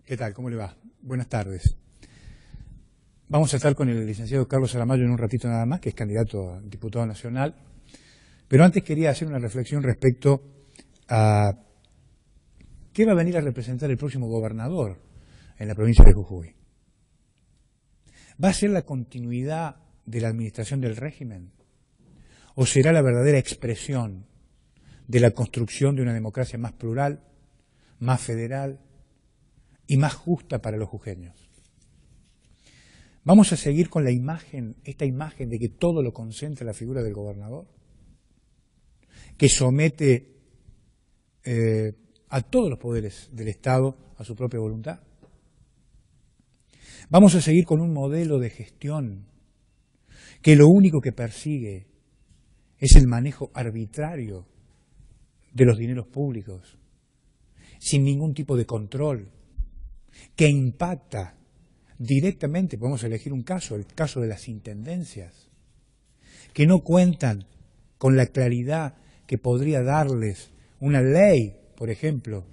¿Qué tal? ¿Cómo le va? Buenas tardes. Vamos a estar con el licenciado Carlos Aramayo en un ratito nada más, que es candidato a diputado nacional. Pero antes quería hacer una reflexión respecto a qué va a venir a representar el próximo gobernador en la provincia de Jujuy. ¿Va a ser la continuidad de la administración del régimen? ¿O será la verdadera expresión de la construcción de una democracia más plural, más federal y más justa para los jujeños? ¿Vamos a seguir con esta imagen de que todo lo concentra la figura del gobernador? Que somete a todos los poderes del Estado a su propia voluntad. Vamos a seguir con un modelo de gestión que lo único que persigue es el manejo arbitrario de los dineros públicos, sin ningún tipo de control, que impacta directamente. Podemos elegir un caso, el caso de las intendencias, que no cuentan con la claridad que podría darles una ley, por ejemplo,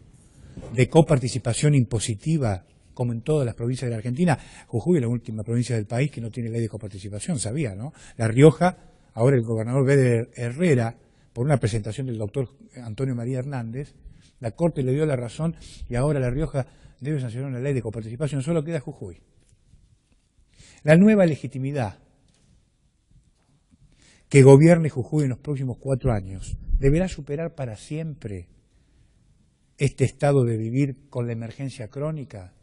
de coparticipación impositiva, como en todas las provincias de la Argentina. Jujuy es la última provincia del país que no tiene ley de coparticipación, ¿sabía, no? La Rioja, ahora el gobernador Beder Herrera, por una presentación del doctor Antonio María Hernández, la Corte le dio la razón y ahora La Rioja debe sancionar una ley de coparticipación, solo queda Jujuy. La nueva legitimidad que gobierne Jujuy en los próximos 4 años deberá superar para siempre este estado de vivir con la emergencia crónica,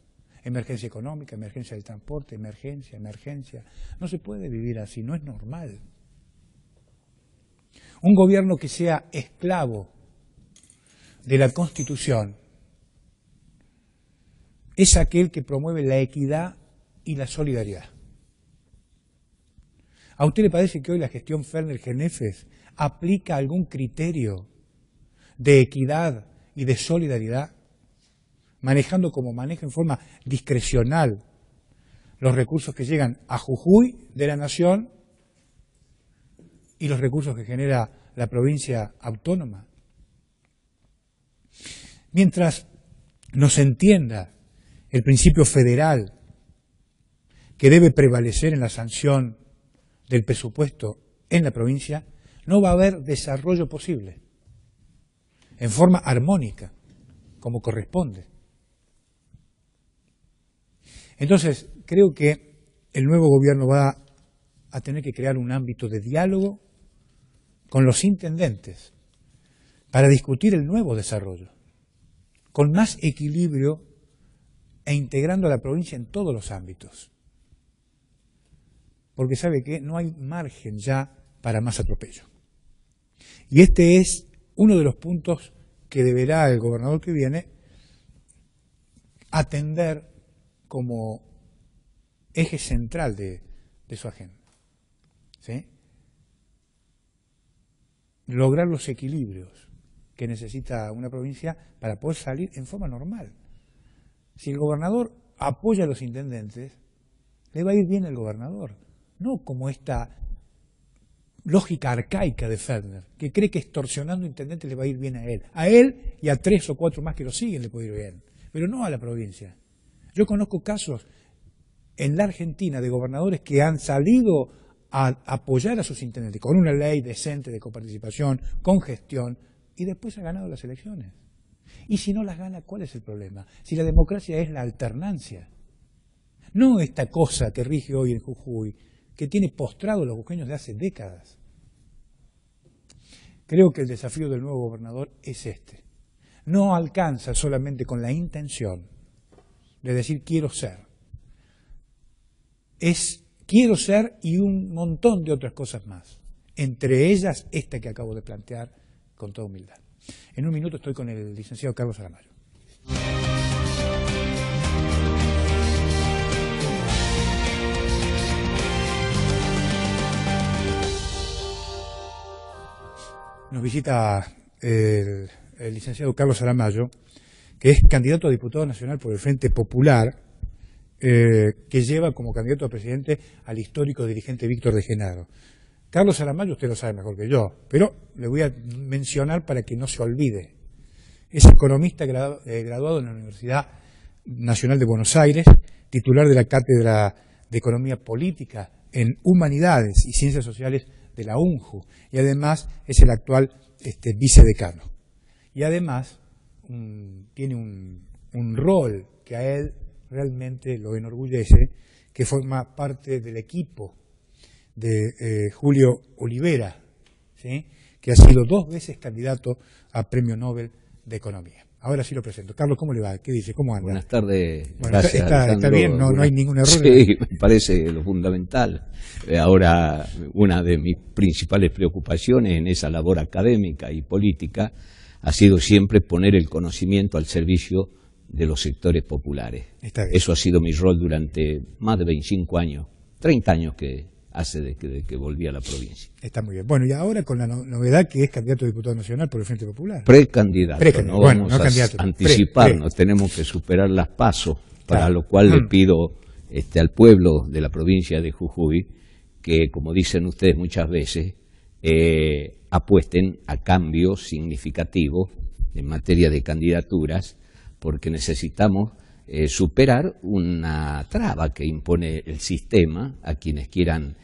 emergencia económica, emergencia del transporte, emergencia. No se puede vivir así, no es normal. Un gobierno que sea esclavo de la Constitución es aquel que promueve la equidad y la solidaridad. ¿A usted le parece que hoy la gestión Ferner-Genefes aplica algún criterio de equidad y de solidaridad, manejando como maneja en forma discrecional los recursos que llegan a Jujuy de la nación y los recursos que genera la provincia autónoma? Mientras no se entienda el principio federal que debe prevalecer en la sanción del presupuesto en la provincia, no va a haber desarrollo posible en forma armónica, como corresponde. Entonces, creo que el nuevo gobierno va a tener que crear un ámbito de diálogo con los intendentes para discutir el nuevo desarrollo, con más equilibrio e integrando a la provincia en todos los ámbitos. Porque sabe que no hay margen ya para más atropello. Y este es uno de los puntos que deberá el gobernador que viene atender como eje central de su agenda. ¿Sí? Lograr los equilibrios que necesita una provincia para poder salir en forma normal. Si el gobernador apoya a los intendentes, le va a ir bien al gobernador, no como esta lógica arcaica de Ferner, que cree que extorsionando intendentes le va a ir bien a él y a 3 o 4 más que lo siguen le puede ir bien, pero no a la provincia. Yo conozco casos en la Argentina de gobernadores que han salido a apoyar a sus intendentes con una ley decente de coparticipación, con gestión, y después ha ganado las elecciones. Y si no las gana, ¿cuál es el problema? Si la democracia es la alternancia, no esta cosa que rige hoy en Jujuy, que tiene postrados los jujeños de hace décadas. Creo que el desafío del nuevo gobernador es este. No alcanza solamente con la intención de decir quiero ser. Es quiero ser y un montón de otras cosas más. Entre ellas esta que acabo de plantear con toda humildad. En un minuto estoy con el licenciado Carlos Aramayo. Nos visita el licenciado Carlos Aramayo, que es candidato a diputado nacional por el Frente Popular, que lleva como candidato a presidente al histórico dirigente Víctor de Genaro. Carlos Aramayo usted lo sabe mejor que yo, pero le voy a mencionar para que no se olvide. Es economista graduado en la Universidad Nacional de Buenos Aires, titular de la Cátedra de Economía Política en Humanidades y Ciencias Sociales de la UNJU, y además es el actual vicedecano. Y además tiene un rol que a él realmente lo enorgullece, que forma parte del equipo de Julio Olivera, ¿sí?, que ha sido 2 veces candidato a Premio Nobel de Economía. Ahora sí lo presento. Carlos, ¿cómo le va? ¿Qué dice? ¿Cómo anda? Buenas tardes. Bueno, gracias, está bien, no hay ningún error. Sí, me parece lo fundamental. Ahora, una de mis principales preocupaciones en esa labor académica y política ha sido siempre poner el conocimiento al servicio de los sectores populares. Eso ha sido mi rol durante más de 25 años, 30 años que hace de que volví a la provincia. Está muy bien. Bueno, y ahora con la novedad que es candidato a diputado nacional por el Frente Popular. Precandidato, no vamos a anticiparnos, tenemos que superar las PASO, para lo cual le pido al pueblo de la provincia de Jujuy que, como dicen ustedes muchas veces, apuesten a cambios significativos en materia de candidaturas, porque necesitamos superar una traba que impone el sistema a quienes quieran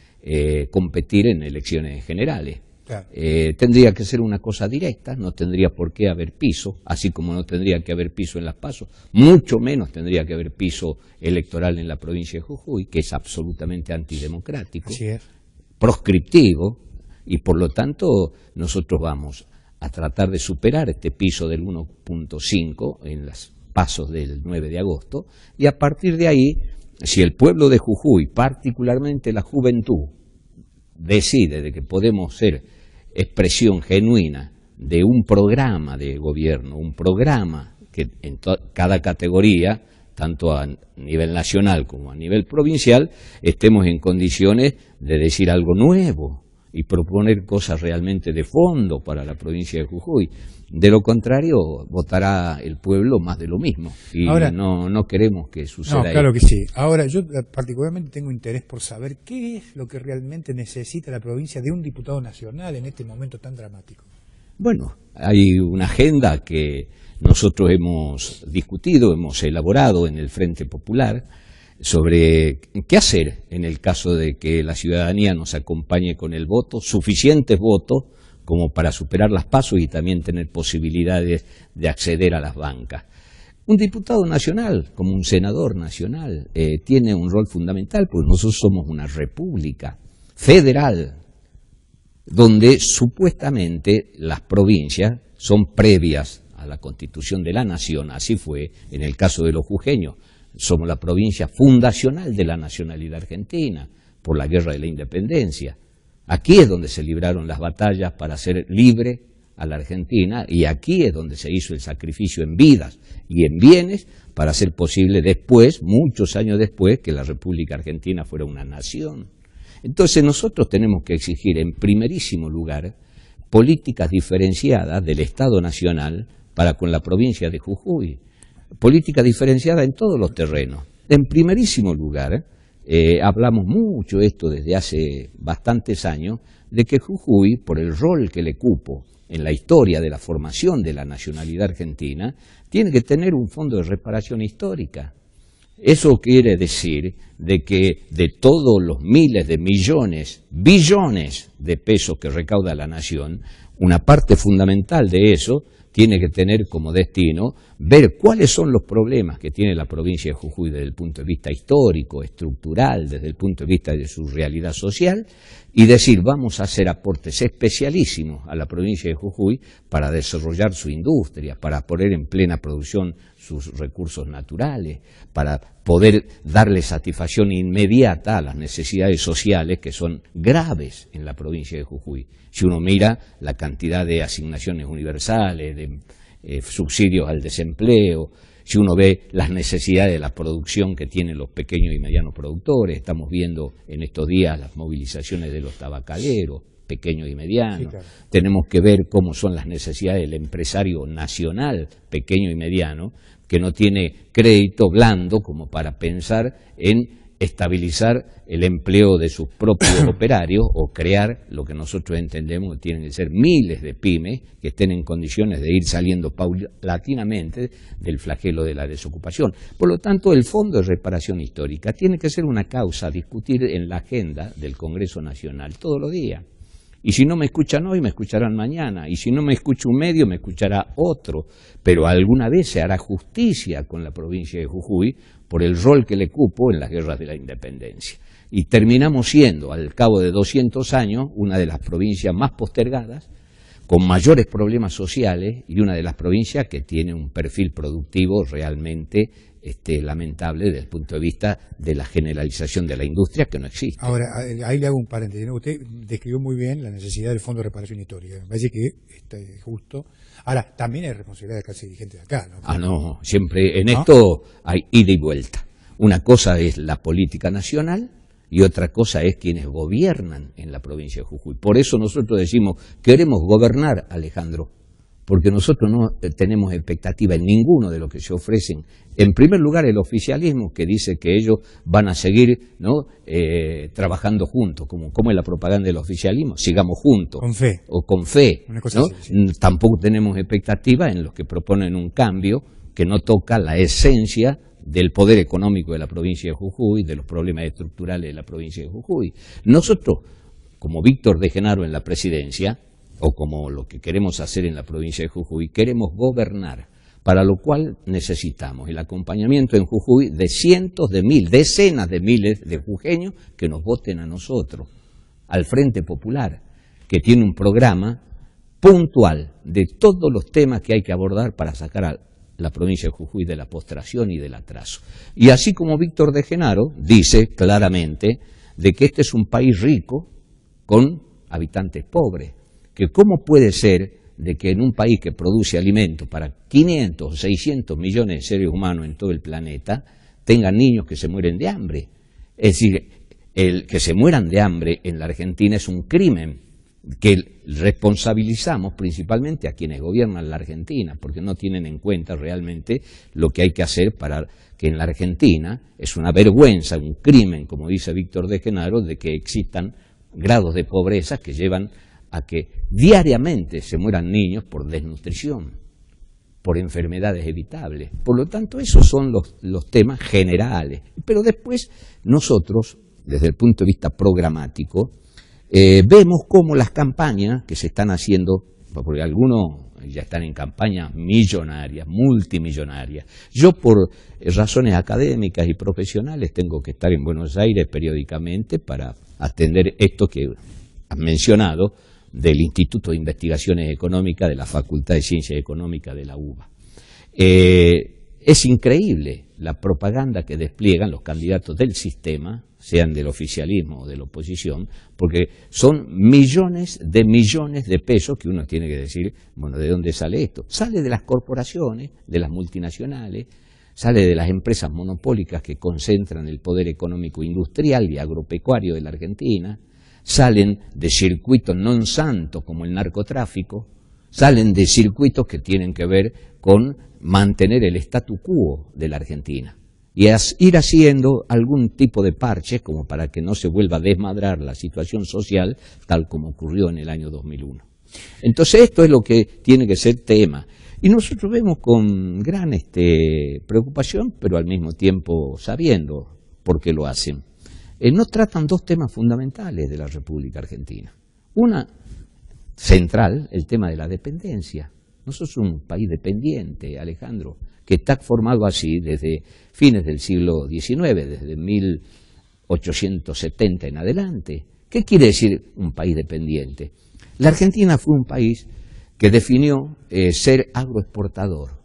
competir en elecciones generales. Claro. Tendría que ser una cosa directa, no tendría por qué haber piso, así como no tendría que haber piso en las PASO, mucho menos tendría que haber piso electoral en la provincia de Jujuy, que es absolutamente antidemocrático, proscriptivo, y por lo tanto nosotros vamos a tratar de superar este piso del 1.5 en las pasos del 9 de agosto, y a partir de ahí, si el pueblo de Jujuy, particularmente la juventud, decide de que podemos ser expresión genuina de un programa de gobierno, un programa que en cada categoría, tanto a nivel nacional como a nivel provincial, estemos en condiciones de decir algo nuevo y proponer cosas realmente de fondo para la provincia de Jujuy. De lo contrario, votará el pueblo más de lo mismo. Y ahora, no queremos que suceda eso. No, claro que sí. Ahora, yo particularmente tengo interés por saber qué es lo que realmente necesita la provincia de un diputado nacional en este momento tan dramático. Bueno, hay una agenda que nosotros hemos discutido, hemos elaborado en el Frente Popular, sobre qué hacer en el caso de que la ciudadanía nos acompañe con el voto, suficientes votos como para superar las PASO y también tener posibilidades de acceder a las bancas. Un diputado nacional, como un senador nacional, tiene un rol fundamental, porque nosotros somos una república federal, donde supuestamente las provincias son previas a la Constitución de la Nación. Así fue en el caso de los jujeños. Somos la provincia fundacional de la nacionalidad argentina, por la Guerra de la Independencia. Aquí es donde se libraron las batallas para hacer libre a la Argentina, y aquí es donde se hizo el sacrificio en vidas y en bienes para hacer posible después, muchos años después, que la República Argentina fuera una nación. Entonces nosotros tenemos que exigir en primerísimo lugar políticas diferenciadas del Estado Nacional para con la provincia de Jujuy, política diferenciada en todos los terrenos. En primerísimo lugar, hablamos mucho esto desde hace bastantes años, de que Jujuy, por el rol que le cupo en la historia de la formación de la nacionalidad argentina, tiene que tener un fondo de reparación histórica. Eso quiere decir de que de todos los miles de millones, billones de pesos que recauda la nación, una parte fundamental de eso tiene que tener como destino ver cuáles son los problemas que tiene la provincia de Jujuy desde el punto de vista histórico, estructural, desde el punto de vista de su realidad social, y decir, vamos a hacer aportes especialísimos a la provincia de Jujuy para desarrollar su industria, para poner en plena producción sus recursos naturales, para poder darle satisfacción inmediata a las necesidades sociales que son graves en la provincia de Jujuy. Si uno mira la cantidad de asignaciones universales, de subsidios al desempleo, si uno ve las necesidades de la producción que tienen los pequeños y medianos productores, estamos viendo en estos días las movilizaciones de los tabacaleros, pequeños y medianos, sí, claro. Tenemos que ver cómo son las necesidades del empresario nacional, pequeño y mediano, que no tiene crédito blando como para pensar en estabilizar el empleo de sus propios operarios o crear lo que nosotros entendemos que tienen que ser miles de pymes que estén en condiciones de ir saliendo paulatinamente del flagelo de la desocupación. Por lo tanto, el Fondo de Reparación Histórica tiene que ser una causa a discutir en la agenda del Congreso Nacional todos los días. Y si no me escuchan hoy, me escucharán mañana. Y si no me escucha un medio, me escuchará otro. Pero alguna vez se hará justicia con la provincia de Jujuy por el rol que le cupo en las guerras de la independencia. Y terminamos siendo, al cabo de 200 años, una de las provincias más postergadas, con mayores problemas sociales y una de las provincias que tiene un perfil productivo realmente lamentable desde el punto de vista de la generalización de la industria, que no existe. Ahora, ahí le hago un paréntesis, ¿no? Usted describió muy bien la necesidad del Fondo de Reparación Histórica. Me parece que es justo. Ahora, también hay responsabilidad de la clase dirigente de acá, ¿no? No, siempre en esto hay ida y vuelta. Una cosa es la política nacional y otra cosa es quienes gobiernan en la provincia de Jujuy. Por eso nosotros decimos, queremos gobernar, Alejandro, porque nosotros no tenemos expectativa en ninguno de lo que se ofrecen. En primer lugar, el oficialismo, que dice que ellos van a seguir, ¿no?, trabajando juntos, como es la propaganda del oficialismo, sigamos juntos. Con fe. O con fe. Una cosa ¿no? así, sí. Tampoco tenemos expectativa en los que proponen un cambio que no toca la esencia del poder económico de la provincia de Jujuy, de los problemas estructurales de la provincia de Jujuy. Nosotros, como Víctor de Genaro en la presidencia, o como lo que queremos hacer en la provincia de Jujuy, queremos gobernar, para lo cual necesitamos el acompañamiento en Jujuy de cientos de miles, decenas de miles de jujeños que nos voten a nosotros, al Frente Popular, que tiene un programa puntual de todos los temas que hay que abordar para sacar a la provincia de Jujuy de la postración y del atraso. Y así como Víctor de Genaro dice claramente de que este es un país rico con habitantes pobres, que cómo puede ser de que en un país que produce alimentos para 500 o 600 millones de seres humanos en todo el planeta, tengan niños que se mueren de hambre. Es decir, el que se mueran de hambre en la Argentina es un crimen que responsabilizamos principalmente a quienes gobiernan la Argentina, porque no tienen en cuenta realmente lo que hay que hacer para que en la Argentina es una vergüenza, un crimen, como dice Víctor de Genaro, de que existan grados de pobreza que llevan a que diariamente se mueran niños por desnutrición, por enfermedades evitables. Por lo tanto, esos son los temas generales. Pero después nosotros, desde el punto de vista programático, vemos cómo las campañas que se están haciendo, porque algunos ya están en campañas millonarias, multimillonarias. Yo por razones académicas y profesionales tengo que estar en Buenos Aires periódicamente para atender esto que has mencionado, del Instituto de Investigaciones Económicas de la Facultad de Ciencias Económicas de la UBA. Es increíble la propaganda que despliegan los candidatos del sistema, sean del oficialismo o de la oposición, porque son millones de pesos que uno tiene que decir, bueno, ¿de dónde sale esto? Sale de las corporaciones, de las multinacionales, sale de las empresas monopólicas que concentran el poder económico industrial y agropecuario de la Argentina, salen de circuitos non santos como el narcotráfico, salen de circuitos que tienen que ver con mantener el statu quo de la Argentina y ir haciendo algún tipo de parches como para que no se vuelva a desmadrar la situación social tal como ocurrió en el año 2001. Entonces esto es lo que tiene que ser tema. Y nosotros vemos con gran preocupación, pero al mismo tiempo sabiendo por qué lo hacen. No tratan dos temas fundamentales de la República Argentina. Una central, el tema de la dependencia. Nosotros somos un país dependiente, Alejandro, que está formado así desde fines del siglo XIX, desde 1870 en adelante. ¿Qué quiere decir un país dependiente? La Argentina fue un país que definió ser agroexportador,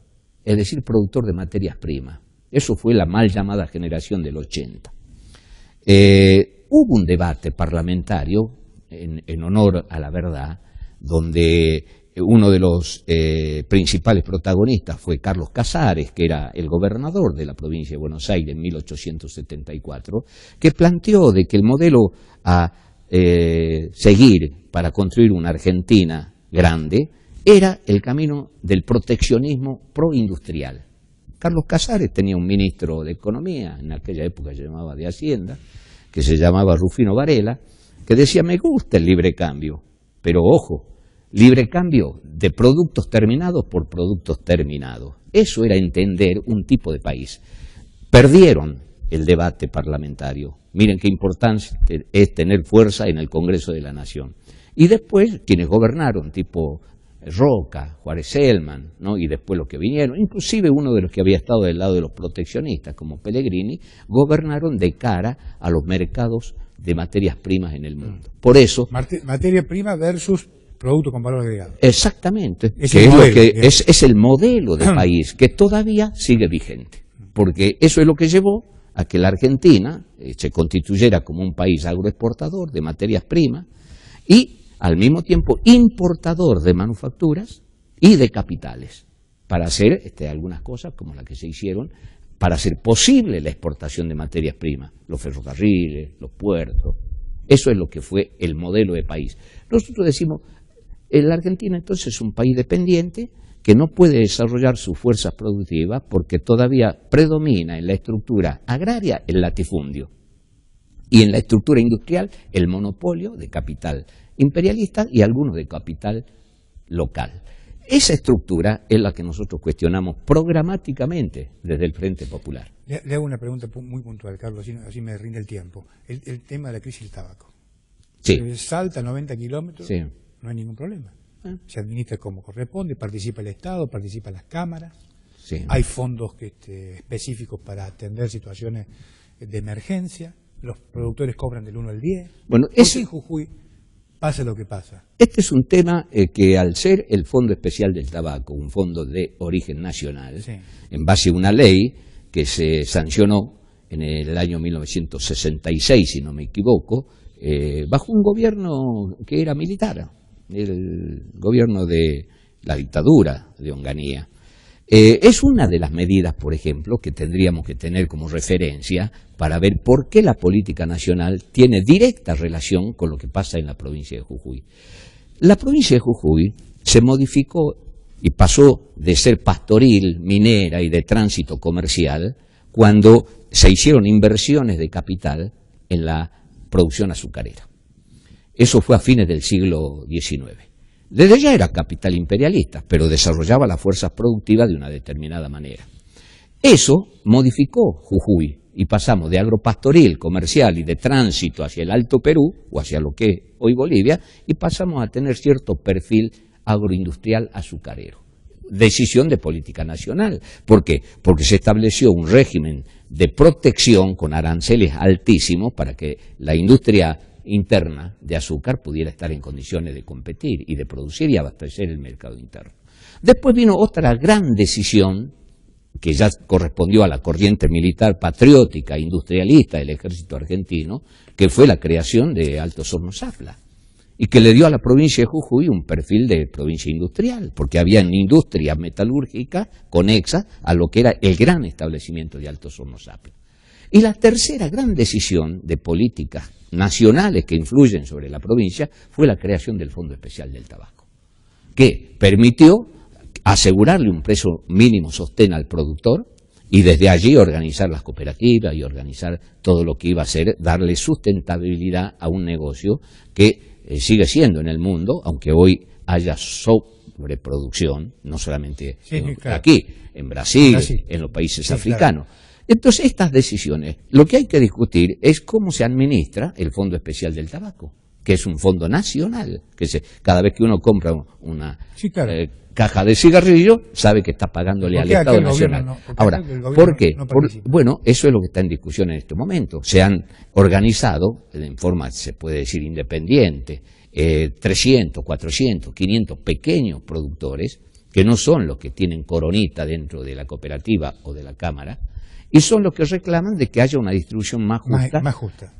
es decir, productor de materias primas. Eso fue la mal llamada generación del 80. Hubo un debate parlamentario, en honor a la verdad, donde uno de los principales protagonistas fue Carlos Casares, que era el gobernador de la provincia de Buenos Aires en 1874, que planteó de que el modelo a seguir para construir una Argentina grande era el camino del proteccionismo proindustrial. Carlos Casares tenía un ministro de Economía, en aquella época se llamaba de Hacienda, que se llamaba Rufino Varela, que decía, me gusta el libre cambio, pero ojo, libre cambio de productos terminados por productos terminados. Eso era entender un tipo de país. Perdieron el debate parlamentario. Miren qué importante es tener fuerza en el Congreso de la Nación. Y después, quienes gobernaron, tipo Roca, Juárez Selman, ¿no? Y después los que vinieron, inclusive uno de los que había estado del lado de los proteccionistas, como Pellegrini, gobernaron de cara a los mercados de materias primas en el mundo. Por eso... Materia prima versus producto con valor agregado. Exactamente, Es que el es, modelo, lo que es el modelo de país que todavía sigue vigente, porque eso es lo que llevó a que la Argentina se constituyera como un país agroexportador de materias primas y al mismo tiempo importador de manufacturas y de capitales, para hacer algunas cosas como las que se hicieron, para hacer posible la exportación de materias primas, los ferrocarriles, los puertos. Eso es lo que fue el modelo de país. Nosotros decimos, la Argentina entonces es un país dependiente que no puede desarrollar sus fuerzas productivas porque todavía predomina en la estructura agraria el latifundio y en la estructura industrial el monopolio de capital imperialista y algunos de capital local. Esa estructura es la que nosotros cuestionamos programáticamente desde el Frente Popular. Le hago una pregunta muy puntual, Carlos, así me rinde el tiempo. El tema de la crisis del tabaco. Sí. Salta 90 kilómetros, Sí. no hay ningún problema. Se administra como corresponde, participa el Estado, participan las cámaras, Sí. hay fondos específicos para atender situaciones de emergencia, los productores cobran del 1 al 10. Bueno, ¿Por qué en Jujuy pasa lo que pasa? Este es un tema que al ser el Fondo Especial del Tabaco, un fondo de origen nacional, Sí. en base a una ley que se sancionó en el año 1966, si no me equivoco, bajo un gobierno que era militar, el gobierno de la dictadura de Onganía. Es una de las medidas, por ejemplo, que tendríamos que tener como referencia para ver por qué la política nacional tiene directa relación con lo que pasa en la provincia de Jujuy. La provincia de Jujuy se modificó y pasó de ser pastoril, minera y de tránsito comercial cuando se hicieron inversiones de capital en la producción azucarera. Eso fue a fines del siglo XIX. Desde ya era capital imperialista, pero desarrollaba las fuerzas productivas de una determinada manera. Eso modificó Jujuy y pasamos de agropastoril, comercial y de tránsito hacia el Alto Perú, o hacia lo que es hoy Bolivia, y pasamos a tener cierto perfil agroindustrial azucarero. Decisión de política nacional. ¿Por qué? Porque se estableció un régimen de protección con aranceles altísimos para que la industria interna de azúcar pudiera estar en condiciones de competir y de producir y abastecer el mercado interno. Después vino otra gran decisión que ya correspondió a la corriente militar patriótica e industrialista del ejército argentino, que fue la creación de Altos Hornos Zafla, y que le dio a la provincia de Jujuy un perfil de provincia industrial, porque había industria metalúrgica conexa a lo que era el gran establecimiento de Altos Hornos Zafla. Y la tercera gran decisión de políticas nacionales que influyen sobre la provincia fue la creación del Fondo Especial del Tabaco, que permitió asegurarle un precio mínimo sostén al productor y desde allí organizar las cooperativas y organizar todo lo que iba a ser darle sustentabilidad a un negocio que sigue siendo en el mundo, aunque hoy haya sobreproducción, no solamente claro, aquí, en Brasil, en los países africanos. Claro. Entonces, estas decisiones, lo que hay que discutir es cómo se administra el Fondo Especial del Tabaco, que es un fondo nacional, que cada vez que uno compra una caja de cigarrillos, sabe que está pagándole al Estado Nacional. Ahora, ¿por qué? Bueno, eso es lo que está en discusión en este momento. Se han organizado, en forma, se puede decir, independiente, 300, 400, 500 pequeños productores, que no son los que tienen coronita dentro de la cooperativa o de la Cámara, y son los que reclaman de que haya una distribución más justa,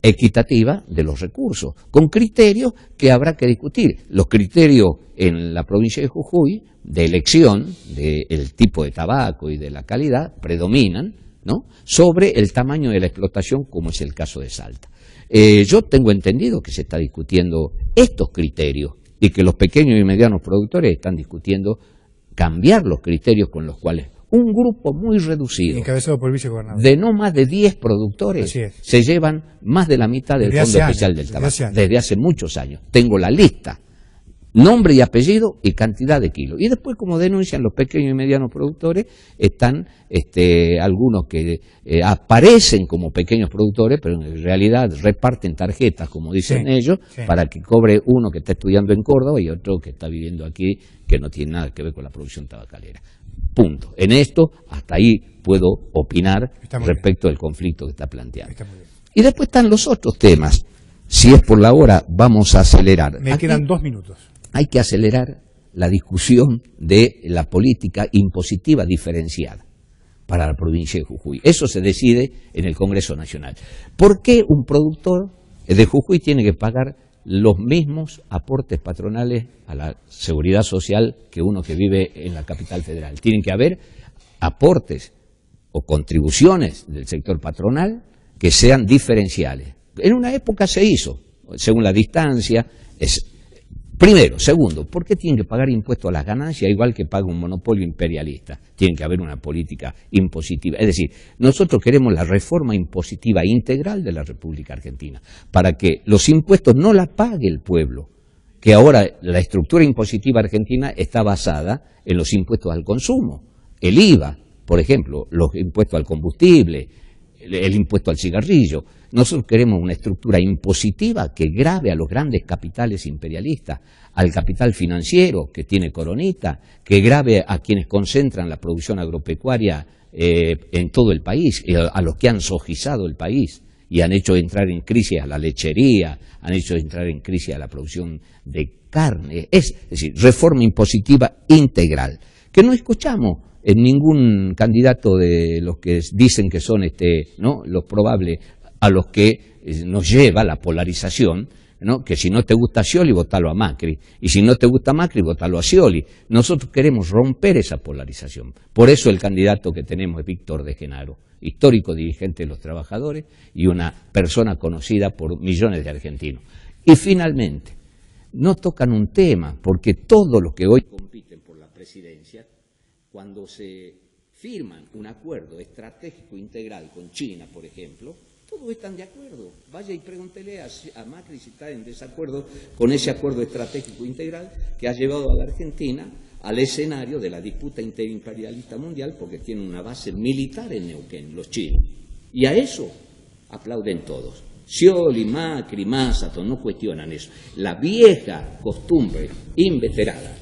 equitativa de los recursos, con criterios que habrá que discutir. Los criterios en la provincia de Jujuy de elección del tipo de tabaco y de la calidad predominan, ¿no?, sobre el tamaño de la explotación, como es el caso de Salta. Yo tengo entendido que se está discutiendo estos criterios y que los pequeños y medianos productores están discutiendo cambiar los criterios con los cuales un grupo muy reducido, encabezado por el vicegobernador, de no más de 10 productores, se llevan más de la mitad del Fondo Especial del Tabaco, desde hace muchos años. Tengo la lista, nombre y apellido y cantidad de kilos. Y después, como denuncian los pequeños y medianos productores, están algunos que aparecen como pequeños productores, pero en realidad reparten tarjetas, como dicen ellos, para que cobre uno que está estudiando en Córdoba y otro que está viviendo aquí, que no tiene nada que ver con la producción tabacalera. Punto. En esto, hasta ahí puedo opinar respecto del conflicto que está planteando. Y después están los otros temas. Si es por la hora, vamos a acelerar. Me quedan 2 minutos. Hay que acelerar la discusión de la política impositiva diferenciada para la provincia de Jujuy. Eso se decide en el Congreso Nacional. ¿Por qué un productor de Jujuy tiene que pagar los mismos aportes patronales a la seguridad social que uno que vive en la capital federal? Tienen que haber aportes o contribuciones del sector patronal que sean diferenciales. En una época se hizo, según la distancia. Primero. Segundo, ¿por qué tienen que pagar impuestos a las ganancias igual que paga un monopolio imperialista? Tiene que haber una política impositiva. Es decir, nosotros queremos la reforma impositiva integral de la República Argentina, para que los impuestos no la pague el pueblo, que ahora la estructura impositiva argentina está basada en los impuestos al consumo. El IVA, por ejemplo, los impuestos al combustible, el impuesto al cigarrillo. Nosotros queremos una estructura impositiva que grave a los grandes capitales imperialistas, al capital financiero que tiene Coronita, que grave a quienes concentran la producción agropecuaria en todo el país, a los que han sojizado el país y han hecho entrar en crisis a la lechería, han hecho entrar en crisis a la producción de carne. Es decir, reforma impositiva integral, que no escuchamos en ningún candidato de los que dicen que son los probables, a los que nos lleva la polarización, ¿no? Que si no te gusta Scioli, votalo a Macri, y si no te gusta Macri, votalo a Scioli. Nosotros queremos romper esa polarización. Por eso el candidato que tenemos es Víctor de Genaro, histórico dirigente de los trabajadores y una persona conocida por millones de argentinos. Y finalmente, no tocan un tema, porque todos los que hoy compiten por la presidencia, cuando se firman un acuerdo estratégico integral con China, por ejemplo, todos están de acuerdo. Vaya y pregúntele a Macri si está en desacuerdo con ese acuerdo estratégico integral que ha llevado a la Argentina al escenario de la disputa interimperialista mundial, porque tiene una base militar en Neuquén, los chinos. Y a eso aplauden todos. Scioli, Macri, Massa, no cuestionan eso. La vieja costumbre inveterada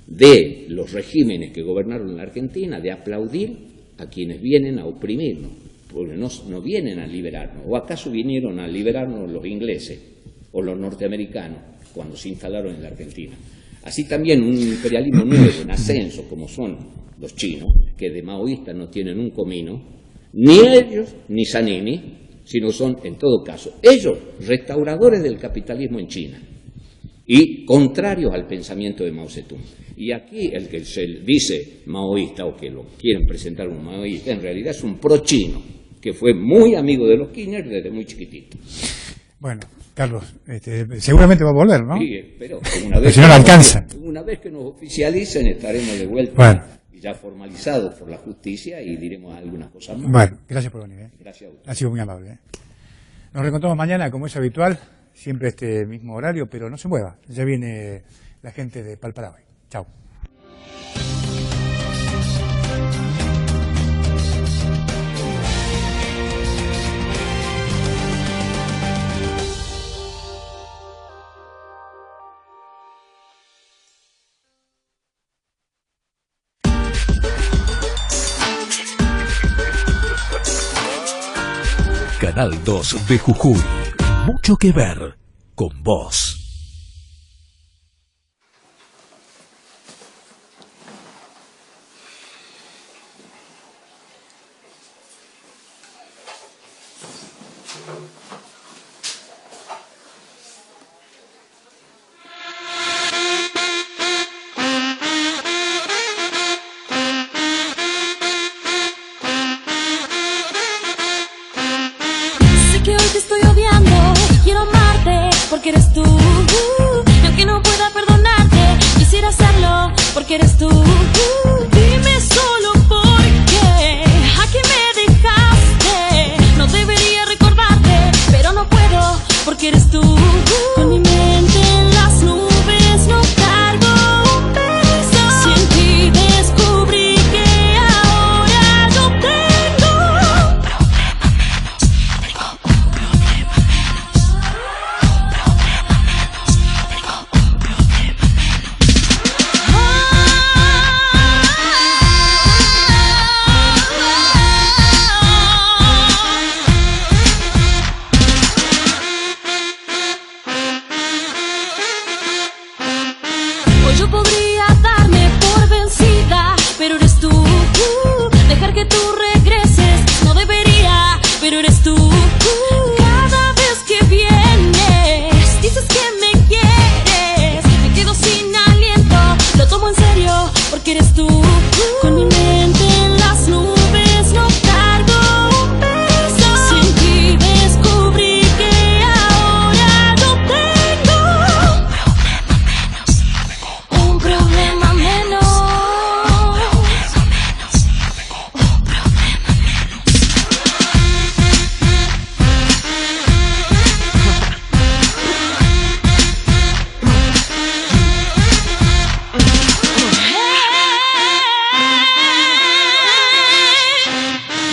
de los regímenes que gobernaron en la Argentina de aplaudir a quienes vienen a oprimirnos, porque no vienen a liberarnos. ¿O acaso vinieron a liberarnos los ingleses o los norteamericanos cuando se instalaron en la Argentina? Así también un imperialismo nuevo en ascenso, como son los chinos, que de maoístas no tienen un comino, ni ellos ni Zanini, sino son, en todo caso, ellos restauradores del capitalismo en China y contrarios al pensamiento de Mao Zedong. Y aquí el que se dice maoísta o que lo quieren presentar como maoísta, en realidad es un pro-chino, que fue muy amigo de los Kirchner desde muy chiquitito. Bueno, Carlos, seguramente va a volver, ¿no? Sí, espero. Si no le alcanza. Una vez que nos oficialicen estaremos de vuelta. Bueno. Ya formalizados por la justicia y diremos algunas cosas más. Bueno, gracias por venir. Gracias a usted. Ha sido muy amable. Nos reencontramos mañana, como es habitual, siempre este mismo horario, pero no se mueva. Ya viene la gente de Palparaguay. Chao. Canal 2 de Jujuy. Mucho que ver con vos. Porque eres tú, y aunque no pueda perdonarte, quisiera hacerlo porque eres tú. Dime solo por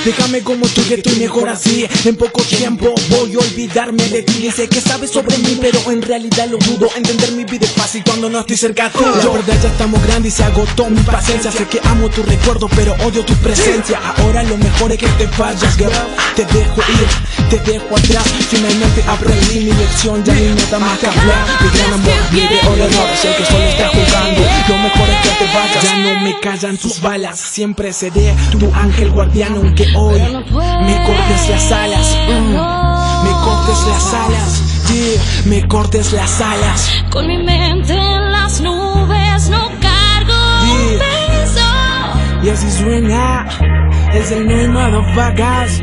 Déjame como tú que estoy mejor así. En poco tiempo voy a olvidarme de ti. Sé que sabes sobre mí pero en realidad lo dudo. Entender mi vida es fácil cuando no estoy cerca tuyo. La verdad ya estamos grandes y se agotó mi paciencia. Sé que amo tu recuerdo pero odio tu presencia. Ahora lo mejor es que te vayas, girl. Te dejo ir, te dejo atrás. Finalmente aprendí mi lección, ya ni nada más que hablar. Mi gran amor, mi peor error, sé que solo estás jugando. Lo mejor es que te vayas, ya no me callan tus balas. Siempre seré tu ángel guardián, aunque hoy me cortes las alas. Me cortes las alas, yeah, me cortes las alas. Con mi mente en las nubes no cargo un peso. Y así suena, es el no motherfuckers.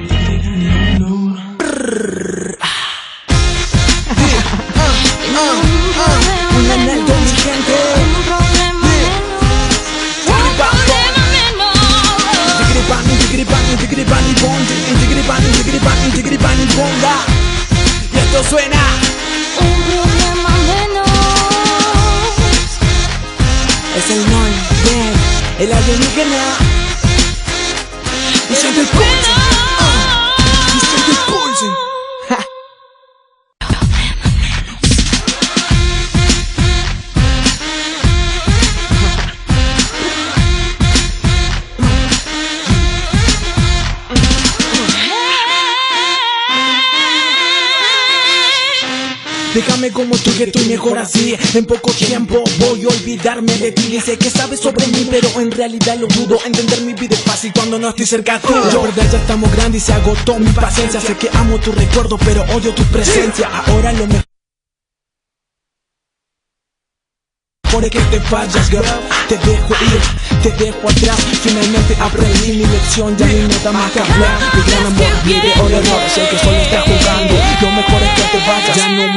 Una neta inteligente. Un problema menos. Un problema menos. Y esto suena. Un problema menos. Es el non, el alienígena. Y siente el pulso. Y siente el pulso. Déjame como tú que estoy mejor así. En poco tiempo voy a olvidarme de ti. Sé que sabes sobre mí pero en realidad lo dudo. Entender mi vida es fácil cuando no estoy cerca tuyo. La verdad ya estamos grandes y se agotó mi paciencia. Sé que amo tu recuerdo pero odio tu presencia. Ahora lo mejor es que te vayas, girl. Te dejo ir, te dejo atrás. Finalmente aprendí mi lección, ya ni nada más que hablar. Mi gran amor, mi peor error, sé que solo estás jugando. Lo mejor es que te vayas, ya no